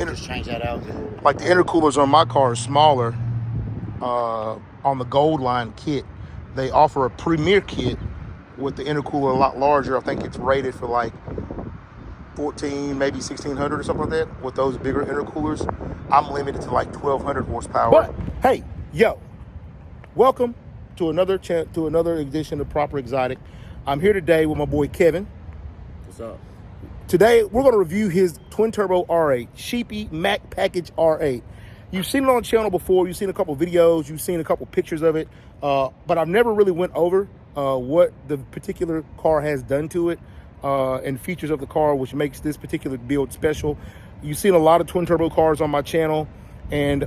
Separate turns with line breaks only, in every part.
just change that out.
Like the intercoolers on my car are smaller. On the Gold Line kit, they offer a Premier kit with the intercooler a lot larger. I think it's rated for like 14, maybe 1600 or something like that. With those bigger intercoolers, I'm limited to like 1200 horsepower. But hey, yo, welcome to another edition of Proper Exotic. I'm here today with my boy Kevin.
What's up?
Today we're going to review his twin turbo R8, Sheepy Mac Package R8. You've seen it on the channel before. You've seen a couple videos. You've seen a couple pictures of it. But I've never really went over what the particular car has done to it and features of the car, which makes this particular build special. You've seen a lot of twin turbo cars on my channel. And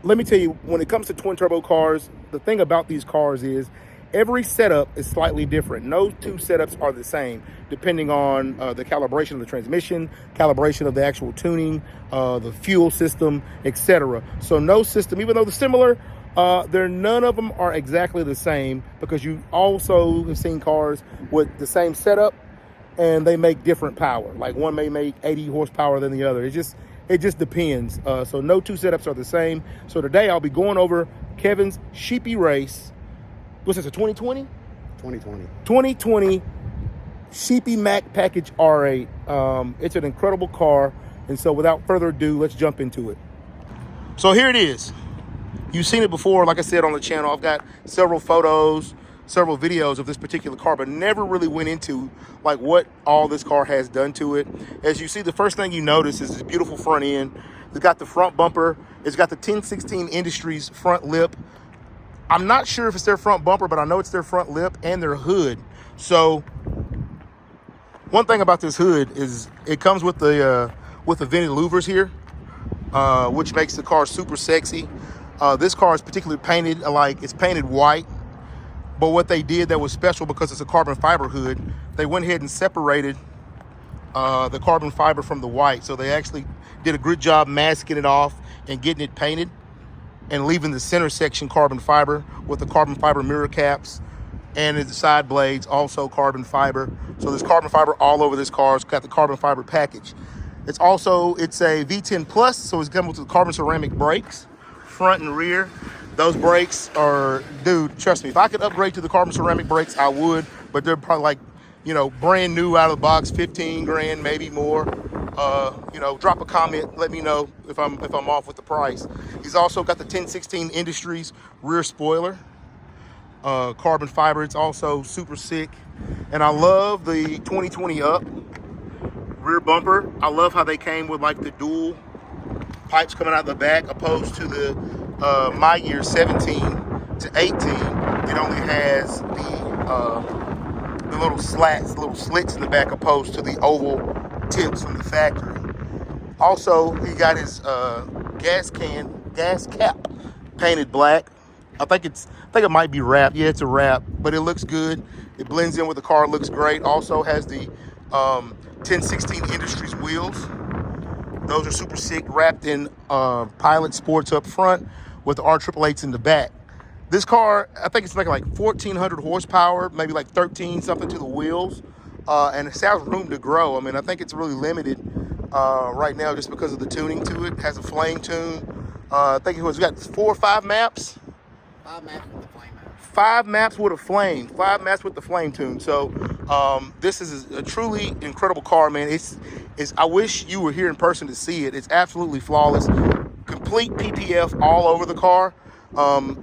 let me tell you, when it comes to twin turbo cars, the thing about these cars is every setup is slightly different. No two setups are the same, depending on the calibration of the transmission, calibration of the actual tuning, the fuel system, etc. So no system, even though they're similar, none of them are exactly the same, because you also have seen cars with the same setup and they make different power. Like one may make 80 horsepower than the other. It just depends. So no two setups are the same. So today I'll be going over Kevin's Sheepy Race. What's this, a 2020? 2020 Sheepy Mac Package R8. It's an incredible car. And so without further ado, let's jump into it. So here it is. You've seen it before, like I said, on the channel. I've got several photos, several videos of this particular car, but never really went into like what all this car has done to it. As you see, the first thing you notice is this beautiful front end. It's got the front bumper. It's got the 1016 Industries front lip. I'm not sure if it's their front bumper, but I know it's their front lip and their hood. So one thing about this hood is it comes with the vented louvers here, which makes the car super sexy. This car is particularly painted, it's painted white. But what they did that was special, because it's a carbon fiber hood, they went ahead and separated the carbon fiber from the white. So they actually did a good job masking it off and getting it painted, and leaving the center section carbon fiber with the carbon fiber mirror caps, and the side blades also carbon fiber. So there's carbon fiber all over this car. It's got the carbon fiber package. It's a V10 Plus, so it's coming with the carbon ceramic brakes, front and rear. Those brakes are, dude, trust me, if I could upgrade to the carbon ceramic brakes, I would, but they're probably like, brand new out of the box, 15 grand, maybe more. Drop a comment, let me know if I'm off with the price. He's also got the 1016 Industries rear spoiler, carbon fiber. It's also super sick. And I love the 2020 up rear bumper. I love how they came with like the dual pipes coming out the back, opposed to the my year 17 to 18. It only has the little slits in the back, opposed to the oval tips from the factory. Also, he got his gas cap painted black. I think it might be wrapped. Yeah, it's a wrap, but it looks good. It blends in with the car, looks great. Also has the 1016 Industries wheels. Those are super sick, wrapped in Pilot Sports up front with the R888s in the back. This car, I think it's making like 1400 horsepower, maybe like 13 something to the wheels. And it has room to grow. I mean, I think it's really limited right now just because of the tuning to it. It has a flame tune. I think we got 4 or 5 maps.
5 maps with the flame map.
5 maps with a flame. 5 maps with the flame tune. So this is a truly incredible car, man. I wish you were here in person to see it. It's absolutely flawless. Complete PPF all over the car.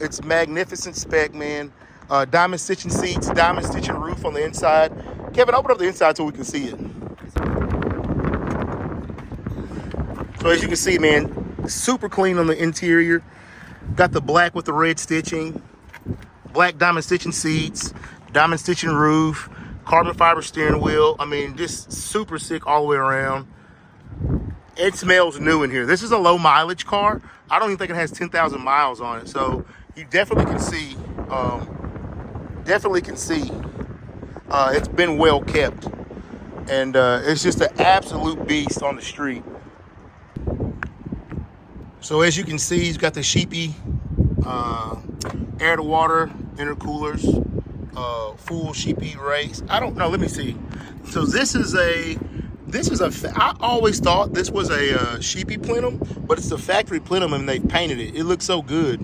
It's magnificent spec, man. Diamond stitching seats, diamond stitching roof on the inside. Kevin, open up the inside so we can see it. So as you can see, man, super clean on the interior. Got the black with the red stitching, black diamond stitching seats, diamond stitching roof, carbon fiber steering wheel. I mean, just super sick all the way around. It smells new in here. This is a low mileage car. I don't even think it has 10,000 miles on it. So you definitely can see, it's been well kept. And it's just an absolute beast on the street. So as you can see, he's got the Sheepy air to water intercoolers, full Sheepy race. I don't know, let me see. So this is this is I always thought this was a Sheepy plenum, but it's the factory plenum and they've painted it. It looks so good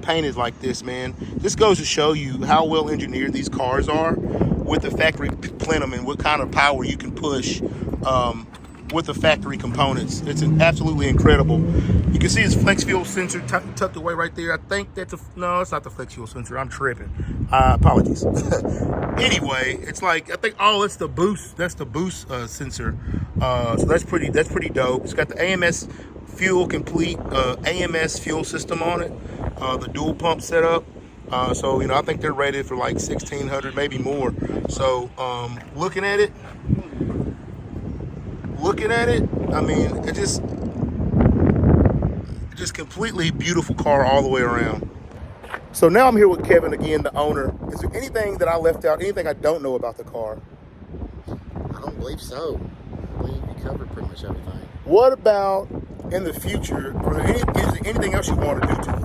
painted like this, man. This goes to show you how well engineered these cars are with the factory plenum and what kind of power you can push with the factory components. It's absolutely incredible. You can see his flex fuel sensor tucked away right there. I think that's no, it's not the flex fuel sensor. I'm tripping. Apologies. Anyway, it's like, I think, oh, it's the boost. That's the boost sensor. So that's pretty dope. It's got the AMS fuel complete AMS fuel system on it. The dual pump setup. So, you know, I think they're rated for like 1,600, maybe more. So, looking at it, I mean, it just completely beautiful car all the way around. So now I'm here with Kevin again, the owner. Is there anything that I left out, anything I don't know about the car?
I don't believe so. I believe you covered pretty much everything.
What about in the future? Is there anything else you want to do to it?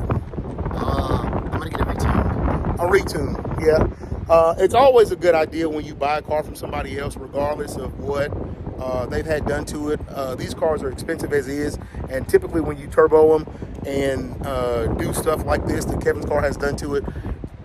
I'm gonna get it retuned.
A retune, yeah. It's always a good idea when you buy a car from somebody else, regardless of what they've had done to it. These cars are expensive as is, and typically when you turbo them and do stuff like this that Kevin's car has done to it,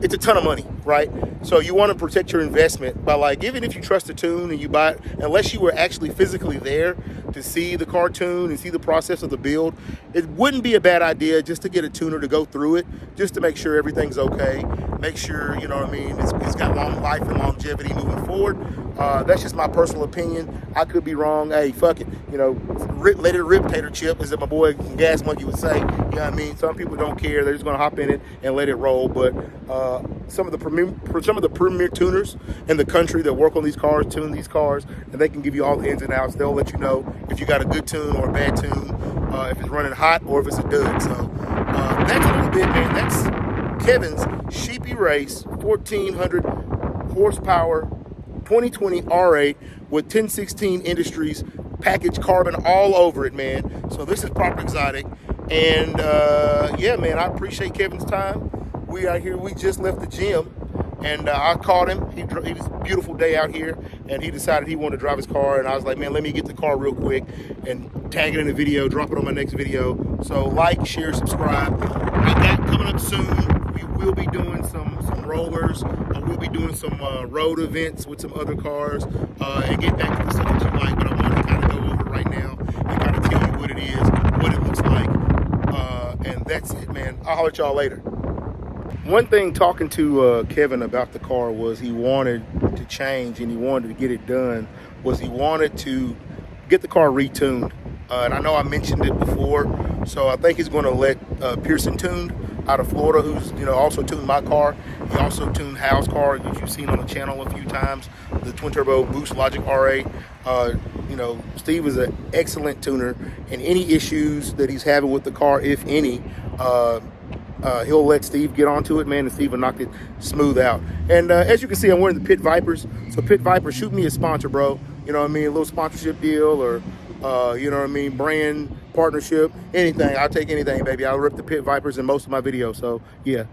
it's a ton of money, right? So you want to protect your investment by, like, even if you trust the tune and you buy it, unless you were actually physically there to see the car tune and see the process of the build, it wouldn't be a bad idea just to get a tuner to go through it, just to make sure everything's okay. Make sure, you know what I mean, it's got long life and longevity moving forward. That's just my personal opinion. I could be wrong. Hey, fuck it. You know, let it rip, tater chip, as my boy Gas Monkey would say. You know what I mean? Some people don't care. They're just going to hop in it and let it roll. But some of the premier tuners in the country that work on these cars, tune these cars, and they can give you all the ins and outs. They'll let you know if you got a good tune or a bad tune, if it's running hot or if it's a dud. So that's a little bit, man. That's Kevin's Sheepy Race 1400 horsepower 2020 R8 with 1016 Industries package carbon all over it, man. So this is proper exotic. And yeah, man, I appreciate Kevin's time. We are here. We just left the gym, and I called him. It was a beautiful day out here, and he decided he wanted to drive his car. And I was like, man, let me get the car real quick and tag it in the video, drop it on my next video. So like, share, subscribe. I got coming up soon. We will be doing some rollers. We'll be doing some road events with some other cars and get back to the stuff that you like. But I wanted to kind of go over it right now and kind of tell you what it is, what it looks like, and that's it, man. I'll holler at y'all later. One thing talking to Kevin about the car was he wanted to change and he wanted to get it done, was he wanted to get the car retuned. And I know I mentioned it before, so I think he's going to let Pearson Tuned out of Florida, who's, you know, also tuned my car. He also tuned Hal's car, which you've seen on the channel a few times, the twin turbo Boost Logic R8. You know, Steve is an excellent tuner, and any issues that he's having with the car, if any, he'll let Steve get onto it, man, and Steve will knock it smooth out. And as you can see, I'm wearing the Pit Vipers. So Pit Vipers, shoot me a sponsor, bro. You know what I mean? A little sponsorship deal, or you know what I mean, brand partnership, anything. I'll take anything, baby. I'll rip the Pit Vipers in most of my videos. So yeah.